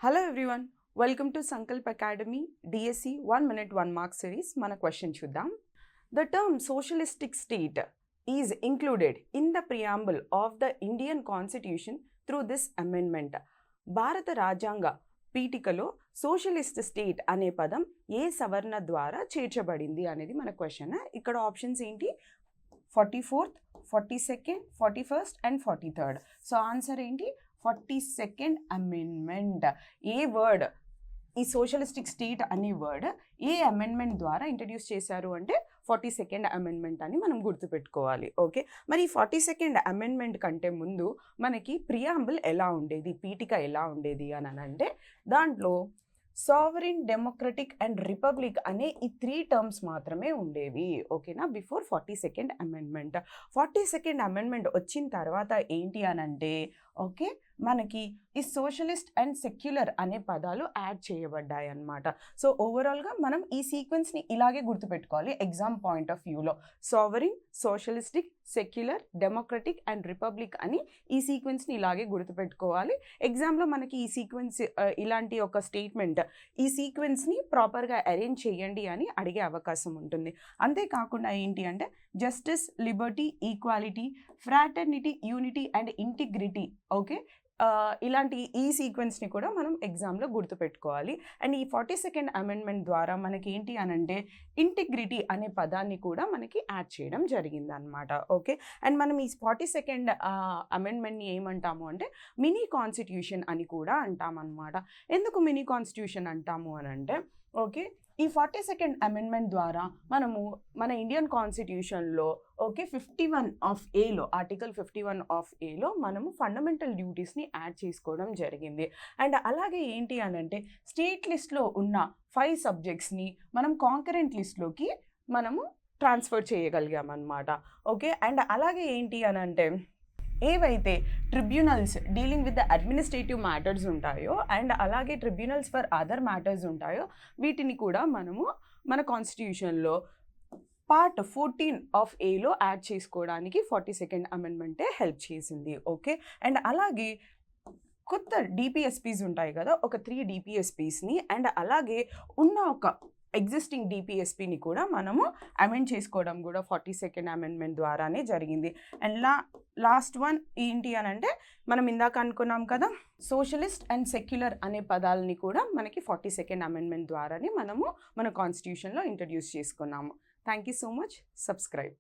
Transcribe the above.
Hello everyone, welcome to Sankalp Academy DSC 1 minute 1 mark series. Mana question chuddam. The term socialistic state is included in the preamble of the Indian Constitution through this amendment. భారత రాజ్యాంగ పీఠికలో socialist state అనే పదం ఏ సవర్ణ ద్వారా చేర్చబడింది అనేది మన question. ఇక్కడ options ఏంటి? 44th, 42nd, 41st and 43rd. So answer ఏంటి? 42nd amendment. ఏ వర్డ్, ఈ సోషలిస్టిక్ స్టేట్ అనే వర్డ్ ఏ అమెండ్మెంట్ ద్వారా ఇంట్రడ్యూస్ చేశారు అంటే 42nd అమెండ్మెంట్ అని మనం గుర్తుపెట్టుకోవాలి. ఓకే, మరి 42nd అమెండ్మెంట్ కంటే ముందు మనకి ప్రియాంబుల్ ఎలా ఉండేది, పీఠిక ఎలా ఉండేది అని అంటే దాంట్లో సావరిన్, డెమోక్రటిక్ అండ్ రిపబ్లిక్ అనే ఈ 3 టర్మ్స్ మాత్రమే ఉండేవి. ఓకేనా, before 42nd amendment. 42nd amendment వచ్చిన తర్వాత ఏంటి అని అంటే ఓకే మనకి ఈ సోషలిస్ట్ అండ్ సెక్యులర్ అనే పదాలు యాడ్ చేయబడ్డాయి అన్నమాట. సో ఓవరాల్గా మనం ఈ సీక్వెన్స్ని ఇలాగే గుర్తుపెట్టుకోవాలి ఎగ్జామ్ పాయింట్ ఆఫ్ వ్యూలో. Sovereign, socialistic, secular, democratic and republic అని ఈ సీక్వెన్స్ని ఇలాగే గుర్తుపెట్టుకోవాలి. ఎగ్జామ్లో మనకి ఈ సీక్వెన్స్ ఇలాంటి ఒక స్టేట్మెంట్, ఈ సీక్వెన్స్ని ప్రాపర్గా అరేంజ్ చేయండి అని అడిగే అవకాశం ఉంటుంది. అంతేకాకుండా ఏంటి అంటే justice, Liberty, equality, fraternity, unity and integrity. Okay, ఇలాంటి ఈ సీక్వెన్స్ని కూడా మనం ఎగ్జామ్లో గుర్తుపెట్టుకోవాలి. అండ్ ఈ 42nd అమెండ్మెంట్ ద్వారా మనకి ఏంటి అని అంటే ఇంటిగ్రిటీ అనే పదాన్ని కూడా మనకి యాడ్ చేయడం జరిగింది అనమాట. ఓకే, అండ్ మనం ఈ 42nd అమెండ్మెంట్ని ఏమంటాము అంటే మినీ కాన్స్టిట్యూషన్ అని కూడా అంటామన్నమాట. ఎందుకు మినీ కాన్స్టిట్యూషన్ అంటాము అని అంటే ఓకే ఈ 42nd అమెండ్మెంట్ ద్వారా మనము మన ఇండియన్ కాన్స్టిట్యూషన్లో ఓకే 51 ఆఫ్ ఏలో, ఆర్టికల్ 51 ఆఫ్ ఏలో మనము ఫండమెంటల్ డ్యూటీస్ని యాడ్ చేసుకోవడం జరిగింది. అండ్ అలాగే ఏంటి అని అంటే స్టేట్ లిస్ట్లో ఉన్న 5 సబ్జెక్ట్స్ని మనం కాంకరెంట్ లిస్ట్లోకి మనము ట్రాన్స్ఫర్ చేయగలిగామన్నమాట. ఓకే, అండ్ అలాగే ఏంటి అని అంటే ఏవైతే tribunals dealing with the administrative matters ఉంటాయో అండ్ అలాగే ట్రిబ్యునల్స్ ఫర్ అదర్ మ్యాటర్స్ ఉంటాయో వీటిని కూడా మనము మన కాన్స్టిట్యూషన్లో పార్ట్ 14 ఆఫ్ ఏలో యాడ్ చేసుకోవడానికి 42nd అమెండ్మెంటే హెల్ప్ చేసింది. ఓకే, అండ్ అలాగే కొత్త డిపిఎస్పీస్ ఉంటాయి కదా, ఒక 3 డిపిఎస్పీస్ని అండ్ అలాగే ఉన్న ఒక ఎగ్జిస్టింగ్ డిపిఎస్పీని కూడా మనము అమెండ్ చేసుకోవడం కూడా 42nd అమెండ్మెంట్ ద్వారానే జరిగింది. అండ్ లాస్ట్ వన్ ఏంటి అని అంటే మనం ఇందాక అనుకున్నాం కదా సోషలిస్ట్ అండ్ సెక్యులర్ అనే పదాలని కూడా మనకి 42nd అమెండ్మెంట్ ద్వారానే మనము మన కాన్స్టిట్యూషన్లో ఇంట్రడ్యూస్ చేసుకున్నాము. Thank you so much. Subscribe.